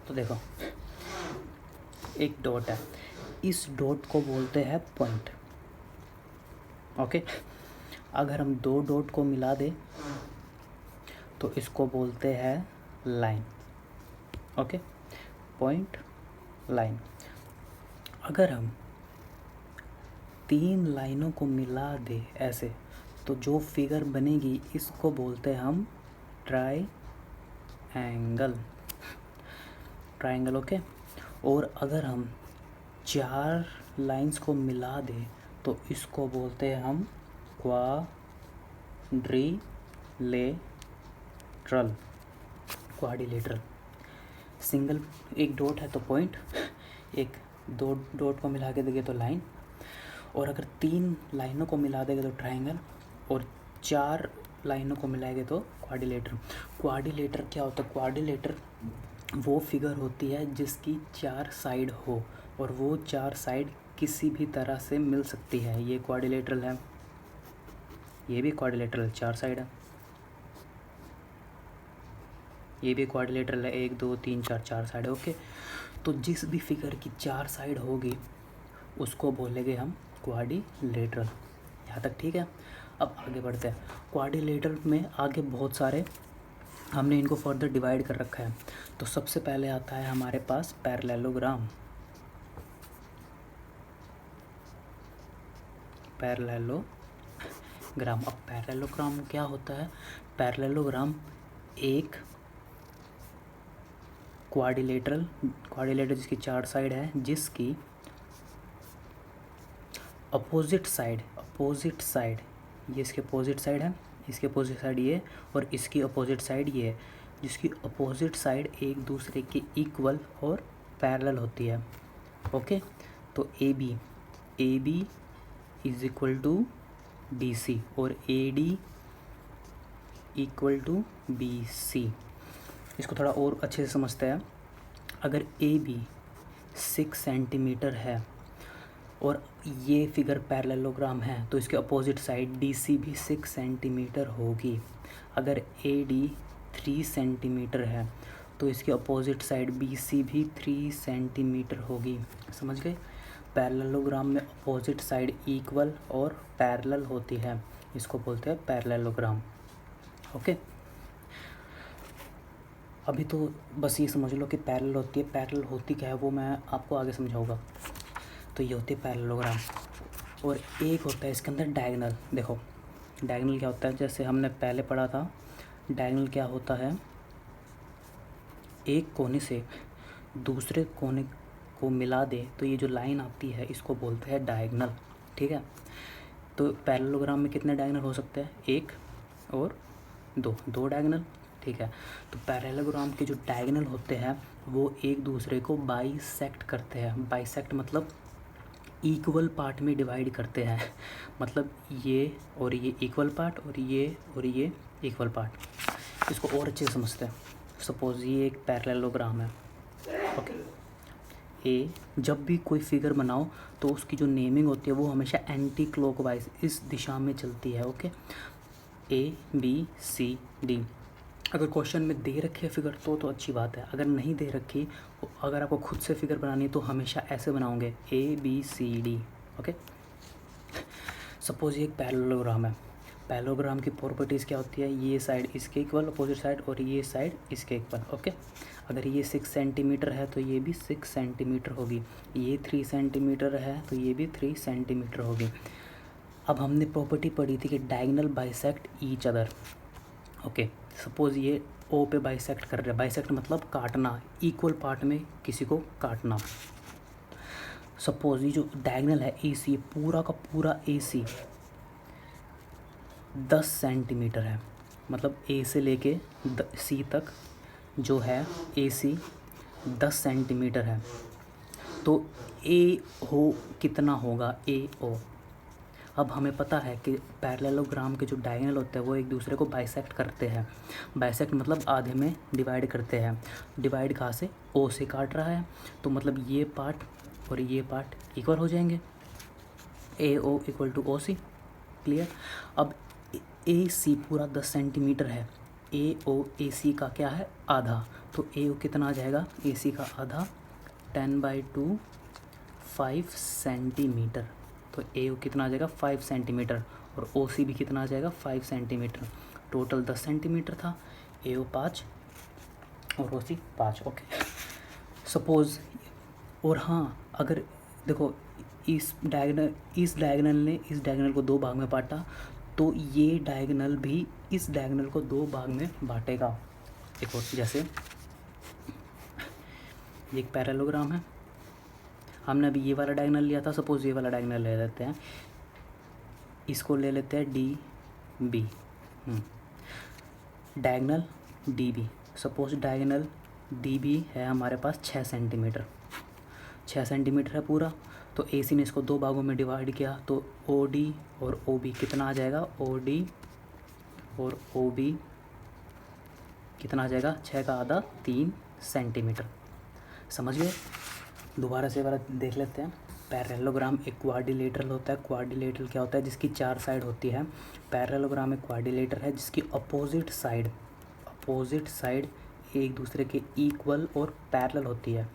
तो देखो एक डॉट है, इस डॉट को बोलते हैं पॉइंट। ओके, अगर हम दो डॉट को मिला दें तो इसको बोलते हैं लाइन। Okay, point, line. अगर हम तीन लाइनों को मिला दें ऐसे, तो जो फिगर बनेगी इसको बोलते हैं हम ट्राइएंगल। ट्राइंगल। ओके, और अगर हम चार लाइंस को मिला दें तो इसको बोलते हैं हम क्वाड्रिलेटरल। क्वाड्रिलेटरल। सिंगल एक डॉट है तो पॉइंट, एक दो डॉट को मिला के देंगे तो लाइन, और अगर तीन लाइनों को मिला देंगे तो ट्राइंगल, और चार लाइनों को मिलाएंगे तो क्वाड्रिलेटर। क्वाड्रिलेटर क्या होता है? क्वाड्रिलेटर वो फिगर होती है जिसकी चार साइड हो, और वो चार साइड किसी भी तरह से मिल सकती है। ये क्वाड्रिलेटरल है, ये भी क्वाड्रिलेटरल, चार साइड है। ये भी क्वाड्रिलेटरल है, 1 2 3 4, चार साइड है। ओके, तो जिस भी फिगर की चार साइड होगी उसको बोलेंगे हम क्वाड्रिलेटरल। यहाँ तक ठीक है? अब आगे बढ़ते हैं। क्वाड्रिलेटरल में आगे बहुत सारे हमने इनको फर्दर डिवाइड कर रखा है। तो सबसे पहले आता है हमारे पास पैरेललोग्राम। पैरेललोग्राम। अब पैरेललोग्राम क्या होता है? पैरेललोग्राम एक क्वाड्रिलेटर जिसकी चार साइड है, जिसकी अपोजिट साइड, ये इसके अपोजिट साइड है, इसके अपोजिट साइड ये, और इसकी अपोजिट साइड ये है, जिसकी अपोजिट साइड एक दूसरे के इक्वल और पैरेलल होती है। ओके, तो A B is equal to D C और A D equal to B C. इसको थोड़ा और अच्छे से समझते हैं। अगर ए बी 6 सेंटीमीटर है और ये फिगर पैरेललोग्राम है, तो इसके अपोजिट साइड डी सी भी 6 सेंटीमीटर होगी। अगर ए डी 3 सेंटीमीटर है तो इसके अपोजिट साइड बी सी भी 3 सेंटीमीटर होगी। समझ गए? पैरेललोग्राम में अपोजिट साइड इक्वल और पैरेलल होती है, इसको बोलते हैं पैरेललोग्राम। ओके, अभी तो बस ये समझ लो कि पैरेलल होती है। पैरेलल होती क्या है वो मैं आपको आगे समझाऊंगा। तो ये होती है पैरेललोग्राम, और एक होता है इसके अंदर डायगोनल। देखो डायगोनल क्या होता है? जैसे हमने पहले पढ़ा था, डायगोनल क्या होता है? एक कोने से दूसरे कोने को मिला दे तो ये जो लाइन आती है इसको बोलते हैं डायगोनल। ठीक है? तो पैरेललोग्राम में कितने डायगोनल हो सकते हैं? एक और दो डायगोनल। ठीक है? तो पैरेललोग्राम के जो डायगोनल होते हैं वो एक दूसरे को बाइसेक्ट करते हैं। बाइसेक्ट मतलब इक्वल पार्ट में डिवाइड करते हैं। मतलब ये और ये इक्वल पार्ट, और ये इक्वल पार्ट। इसको और अच्छे से समझते हैं। सपोज ये एक पैरेललोग्राम है। ओके, ए जब भी कोई फिगर बनाओ तो उसकी जो नेमिंग होती है वो हमेशा एंटी क्लॉकवाइज इस दिशा में चलती है। Okay, A B C D. अगर क्वेश्चन में दे रखी है फिगर तो अच्छी बात है। अगर नहीं दे रखी, अगर आपको खुद से फिगर बनानी है तो हमेशा ऐसे बनाओगे A B C D. Okay, suppose ये एक पैरेललोग्राम है। पैरेललोग्राम की प्रॉपर्टीज़ क्या होती है? ये साइड इसके इक्वल अपोजिट साइड, और ये साइड इसके इक्वल। ओके, अगर ये 6 सेंटीमीटर है तो ये भी 6 सेंटीमीटर होगी। ये 3 सेंटीमीटर है तो ये भी 3 सेंटीमीटर होगी। अब हमने प्रॉपर्टी पढ़ी थी कि diagonal bisect each other. Okay, suppose ये ओ पे बाइसेक्ट कर रहे हैं। बाइसेक्ट मतलब काटना, इक्वल पार्ट में किसी को काटना। सपोज़ ये जो डायगोनल है ए सी, पूरा का पूरा ए सी 10 सेंटीमीटर है। मतलब ए से लेके सी तक जो है ए सी 10 सेंटीमीटर है। तो ए हो कितना होगा? ए ओ। अब हमें पता है कि पैरेललोग्राम के जो डायगोनल होते हैं वो एक दूसरे को बाइसेक्ट करते हैं। बाइसेक्ट मतलब आधे में डिवाइड करते हैं। डिवाइड कहाँ से? ओ से काट रहा है, तो मतलब ये पार्ट और ये पार्ट इक्वल हो जाएंगे। ए ओ इक्वल टू ओ सी। क्लियर? अब ए सी पूरा 10 सेंटीमीटर है ए ओ ए सी का क्या है आधा, तो ए ओ कितना आ जाएगा ए सी का आधा 10/2 5 सेंटीमीटर। तो ए ओ कितना आ जाएगा 5 सेंटीमीटर और ओ सी भी कितना आ जाएगा 5 सेंटीमीटर। टोटल 10 सेंटीमीटर था, ए ओ 5 और ओ सी 5। ओके सपोज़, और हाँ अगर देखो इस डायगोनल को दो भाग में बांटा, तो ये डायगोनल भी इस डायगोनल को दो भाग में बांटेगा। देखो जैसे ये एक पैरेललोग्राम है, हमने अभी ये वाला डायगोनल लिया था, सपोज़ ये वाला डायगोनल ले लेते हैं, इसको ले लेते हैं D B, diagonal D B. Suppose diagonal D B है हमारे पास 6 सेंटीमीटर, 6 सेंटीमीटर है पूरा। तो ए सी ने इसको दो भागों में डिवाइड किया, तो ओ डी और ओ बी कितना आ जाएगा, ओ डी और ओ बी कितना आ जाएगा 6 का आधा 3 सेंटीमीटर। समझ गए? दोबारा से बार देख लेते हैं। पैरेललोग्राम एक क्वाड्रिलेटरल होता है। क्वाड्रिलेटरल क्या होता है, जिसकी 4 साइड होती है। पैरेललोग्राम एक क्वाड्रिलेटर है जिसकी अपोजिट साइड एक दूसरे के इक्वल और पैरेलल होती है,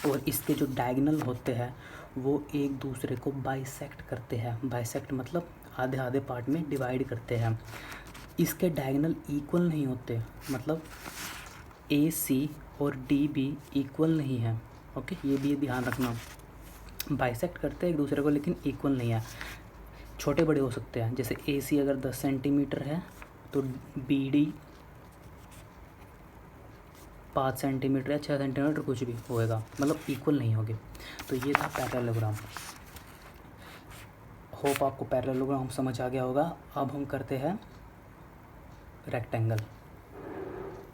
और इसके जो डायगोनल होते हैं वो एक दूसरे को बाइसेक्ट करते हैं। बाइसेक्ट मतलब आधे आधे पार्ट में डिवाइड करते हैं। इसके डायगोनल इक्वल नहीं होते, मतलब ए सी और डी बी इक्वल नहीं है। ओके, ये भी ध्यान रखना, बाइसेक्ट करते हैं एक दूसरे को लेकिन इक्वल नहीं है, छोटे बड़े हो सकते हैं। जैसे ए सी अगर 10 सेंटीमीटर है तो बी डी 5 सेंटीमीटर या 6 सेंटीमीटर कुछ भी होएगा, मतलब इक्वल नहीं होगी। तो ये था पैरेललोग्राम। होप आपको पैरेललोग्राम समझ आ गया होगा। अब हम करते हैं रेक्टेंगल।